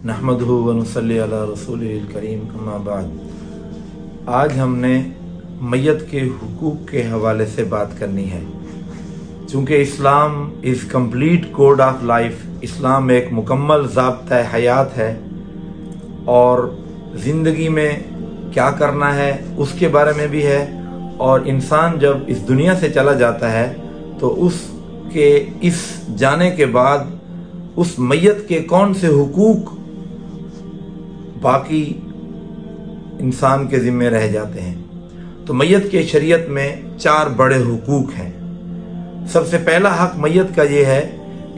नहमदुहु व नुसल्ली अला रसूलिल करीम अम्मा बाद। आज हमने मैयत के हुकूक के हवाले से बात करनी है। चूँकि Islam is complete code of life, Islam एक मुकम्मल ज़ाब्ता हयात है और ज़िंदगी में क्या करना है उसके बारे में भी है। और इंसान जब इस दुनिया से चला जाता है तो उसके इस जाने के बाद उस मैयत के कौन से हुकूक बाकी इंसान के ज़िम्मे रह जाते हैं। तो मैयत के शरीयत में 4 बड़े हुकूक हैं। सबसे पहला हक मैयत का ये है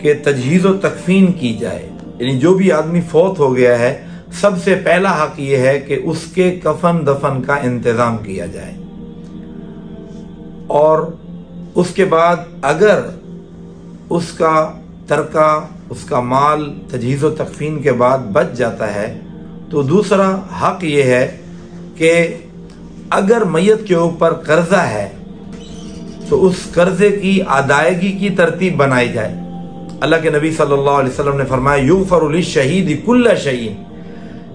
कि तजहीज़ व तकफीन की जाए, यानी जो भी आदमी फौत हो गया है सबसे पहला हक ये है कि उसके कफन दफन का इंतज़ाम किया जाए। और उसके बाद अगर उसका तरका, उसका माल तजहीज़ व तकफीन के बाद बच जाता है तो दूसरा हक ये है कि अगर मैयत के ऊपर कर्जा है तो उस कर्जे की अदायगी की तरतीब बनाई जाए। अल्लाह के नबी सल्लल्लाहु अलैहि वसल्लम ने फरमाया युग़फ़रु लिश्शहीद कुल्ल शैइन,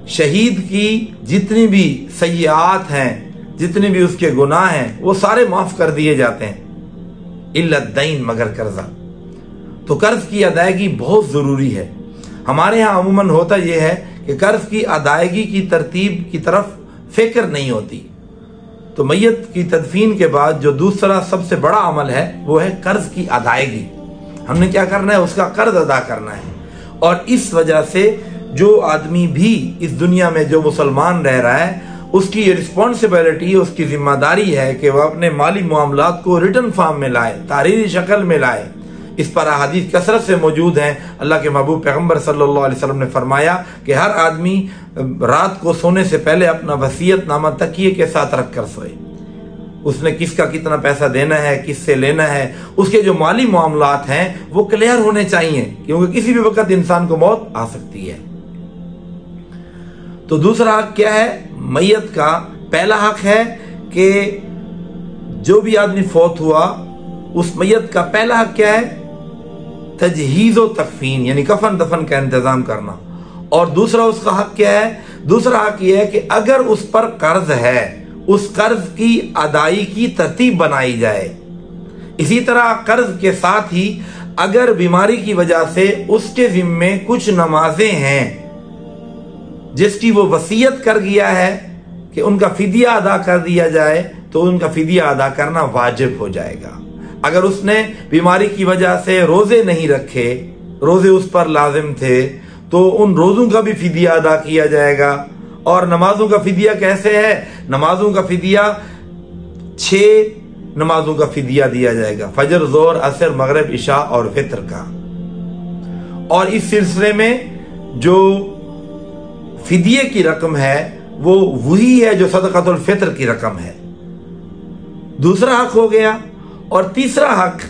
शहीद की जितनी भी सय्यात हैं, जितने भी उसके गुनाह हैं वो सारे माफ कर दिए जाते हैं, इल्ला दैन, मगर कर्जा। तो कर्ज की अदायगी बहुत जरूरी है। हमारे यहाँ अमूमन होता यह है कि कर्ज की अदायगी की तरतीब की तरफ फिक्र नहीं होती। तो मैयत की तदफीन के बाद जो दूसरा सबसे बड़ा अमल है वो है कर्ज की अदायगी। हमने क्या करना है, उसका कर्ज अदा करना है। और इस वजह से जो आदमी भी इस दुनिया में जो मुसलमान रह रहा है उसकी ये रिस्पॉन्सिबिलिटी, उसकी जिम्मेदारी है कि वह अपने माली मामलात को रिटर्न फॉर्म में लाए, तारीरी शक्ल में लाए। इस पर अहादीस कसरत से मौजूद हैं। अल्लाह के महबूब पैगम्बर सल्लल्लाहु अलैहि वसल्लम ने फरमाया कि हर आदमी रात को सोने से पहले अपना वसीयतनामा तकिए के साथ रख कर सोए। उसने किसका कितना पैसा देना है, किससे लेना है, उसके जो माली मामलात हैं वो क्लियर होने चाहिए, क्योंकि किसी भी वक्त इंसान को मौत आ सकती है। तो दूसरा हक क्या है मैयत का? पहला हक है कि जो भी आदमी फौत हुआ उस मैयत का पहला हक क्या है? तजहीज़ व तकफीन, यानी कफन दफन का इंतजाम करना। और दूसरा उसका हक क्या है? दूसरा हक यह है कि अगर उस पर कर्ज है उस कर्ज की अदाई की तरतीब बनाई जाए। इसी तरह कर्ज के साथ ही अगर बीमारी की वजह से उसके जिम्मे कुछ नमाजें हैं जिसकी वो वसीयत कर गया है कि उनका फिदिया अदा कर दिया जाए, तो उनका फिदिया अदा करना वाजिब हो जाएगा। अगर उसने बीमारी की वजह से रोजे नहीं रखे, रोजे उस पर लाजिम थे, तो उन रोजों का भी फिदिया अदा किया जाएगा। और नमाजों का फिदिया कैसे है? नमाजों का फिदिया 6 नमाजों का फिदिया दिया जाएगा, फजर, जोर, असर, मगरिब, इशा और फित्र का। और इस सिलसिले में जो फिदिये की रकम है वो वही है जो सदक़तुल फित्र की रकम है। दूसरा हक हो गया। और तीसरा हक,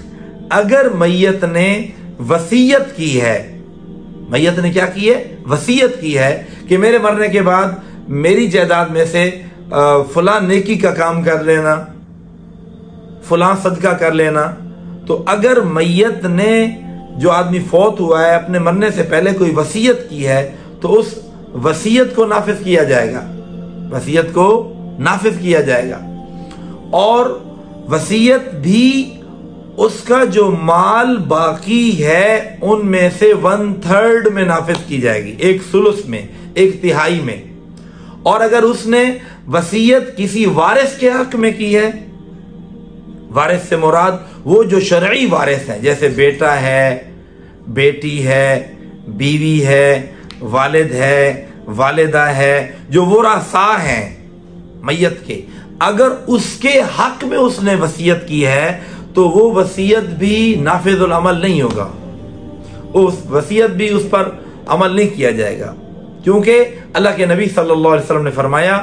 अगर मैयत ने वसीयत की है, मैयत ने क्या की है? वसीयत की है कि मेरे मरने के बाद मेरी जायदाद में से फलां नेकी का काम कर लेना, फलां सदका कर लेना। तो अगर मैयत ने, जो आदमी फौत हुआ है, अपने मरने से पहले कोई वसीयत की है तो उस वसीयत को नाफिज किया जाएगा, वसीयत को नाफिज किया जाएगा। और वसीयत भी उसका जो माल बाकी है उनमें से 1/3 में नाफिज की जाएगी, 1/3 में, 1/3 में। और अगर उसने वसीयत किसी वारिस के हक में की है, वारिस से मुराद वो जो शरई वारिस है, जैसे बेटा है, बेटी है, बीवी है, वालिद है, वालिदा है, जो वरासा हैं मैयत के, अगर उसके हक में उसने वसीयत की है तो वो वसीयत भी नाफिजुल अमल नहीं होगा, उस वसीयत भी उस पर अमल नहीं किया जाएगा। क्योंकि अल्लाह के नबी सल्लल्लाहु अलैहि वसल्लम ने फरमाया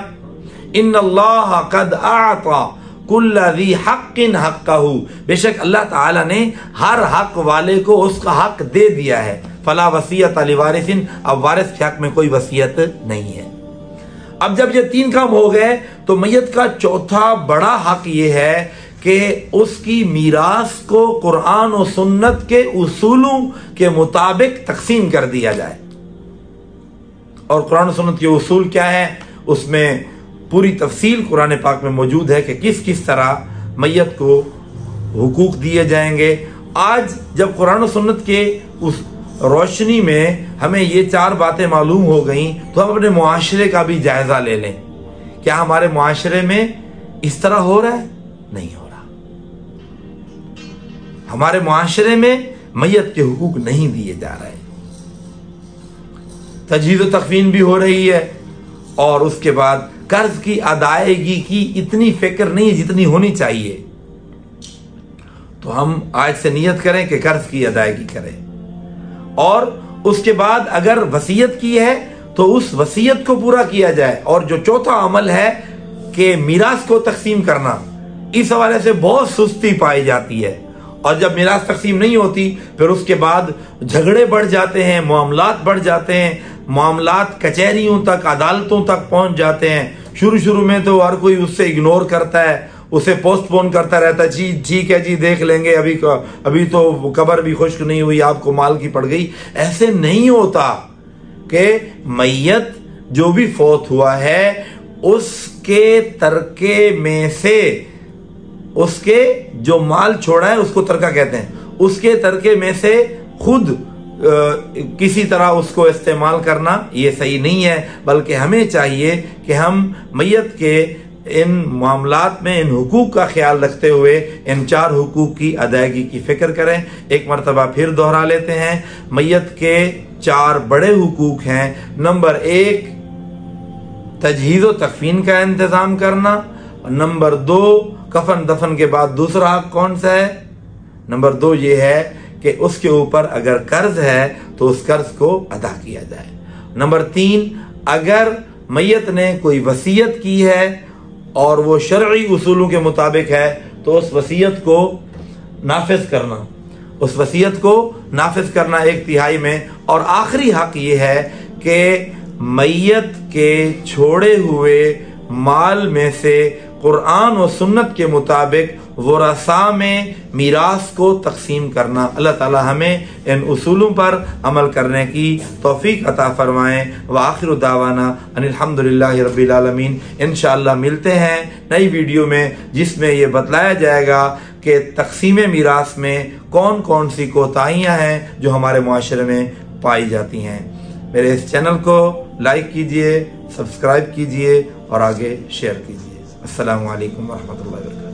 इन्नल्लाह कद आता कुल्ला ज़ी हक़्क़िन हक़्क़हू, बेशक अल्लाह ताला ने हर हक वाले को उसका हक दे दिया है। फला वसीयत लिवारिसिन, अब वारिस के हक में कोई वसीयत नहीं है। अब जब ये 3 काम हो गए तो मैयत का चौथा बड़ा हक ये है कि उसकी मीरास को कुरान और सुन्नत के उसूलों के मुताबिक तकसीम कर दिया जाए। और कुरान सुन्नत के उसूल क्या है, उसमें पूरी तफसील कुरान पाक में मौजूद है कि किस किस तरह मैयत को हुकूक दिए जाएंगे। आज जब कुरान सुन्नत के उस रोशनी में हमें ये 4 बातें मालूम हो गई, तो हम अपने मुआशरे का भी जायजा ले लें। क्या हमारे मुआशरे में इस तरह हो रहा है? नहीं हो रहा। हमारे मुआशरे में मैयत के हुकूक नहीं दिए जा रहे, तजहीज़ व तकफीन भी हो रही है, और उसके बाद कर्ज की अदायगी की इतनी फिक्र नहीं जितनी होनी चाहिए। तो हम आज से नियत करें कि कर्ज की अदायगी करें, और उसके बाद अगर वसीयत की है तो उस वसीयत को पूरा किया जाए। और जो चौथा अमल है कि मीरास को तकसीम करना, इस हवाले से बहुत सुस्ती पाई जाती है, और जब मीरास तकसीम नहीं होती फिर उसके बाद झगड़े बढ़ जाते हैं, मामलात बढ़ जाते हैं, मामलात कचहरियों तक, अदालतों तक पहुंच जाते हैं। शुरू में तो हर कोई उससे इग्नोर करता है, उसे पोस्टपोन करता रहता है, जी ठीक है जी देख लेंगे, अभी तो कब्र भी खुश्क नहीं हुई, आपको माल की पड़ गई। ऐसे नहीं होता कि मैयत जो भी फौत हुआ है उसके तरके में से, उसके जो माल छोड़ा है उसको तरका कहते हैं, उसके तरके में से खुद किसी तरह उसको इस्तेमाल करना ये सही नहीं है। बल्कि हमें चाहिए कि हम मैयत के इन मामलात में इन हुकूक का ख्याल रखते हुए इन 4 हुकूक की अदायगी की फिक्र करें। एक मरतबा फिर दोहरा लेते हैं, मैयत के 4 बड़े हुकूक हैं। नंबर 1 तजहीज़ व तकफीन का इंतजाम करना, नंबर 2 कफन दफन के बाद दूसरा हक कौन सा है, नंबर 2 ये है कि उसके ऊपर अगर कर्ज है तो उस कर्ज को अदा किया जाए। नंबर 3 अगर मैयत ने कोई वसीयत की है और वो शरई उसूलों के मुताबिक है तो उस वसीयत को नाफिज करना, उस वसीयत को नाफिज करना 1/3 में। और आखिरी हक ये है कि मैयत के छोड़े हुए माल में से कुरान और सुन्नत के मुताबिक वरसा में मीरास को तकसीम करना। अल्लाह ताला हमें इन उसूलों पर अमल करने की तौफीक अता फरमाएं। व आखिर दावाना अनिल हम्दुलिल्लाहि रब्बिल आलमीन। इंशाअल्लाह मिलते हैं नई वीडियो में जिसमें यह बतलाया जाएगा कि तकसीम मीरास में कौन कौन सी कोताहियाँ हैं जो हमारे मुआशरे में पाई जाती हैं। मेरे इस चैनल को लाइक कीजिए, सब्सक्राइब कीजिए और आगे शेयर कीजिए। अस्सलामु अलैकुम व रहमतुल्लाहि व बरकातहू।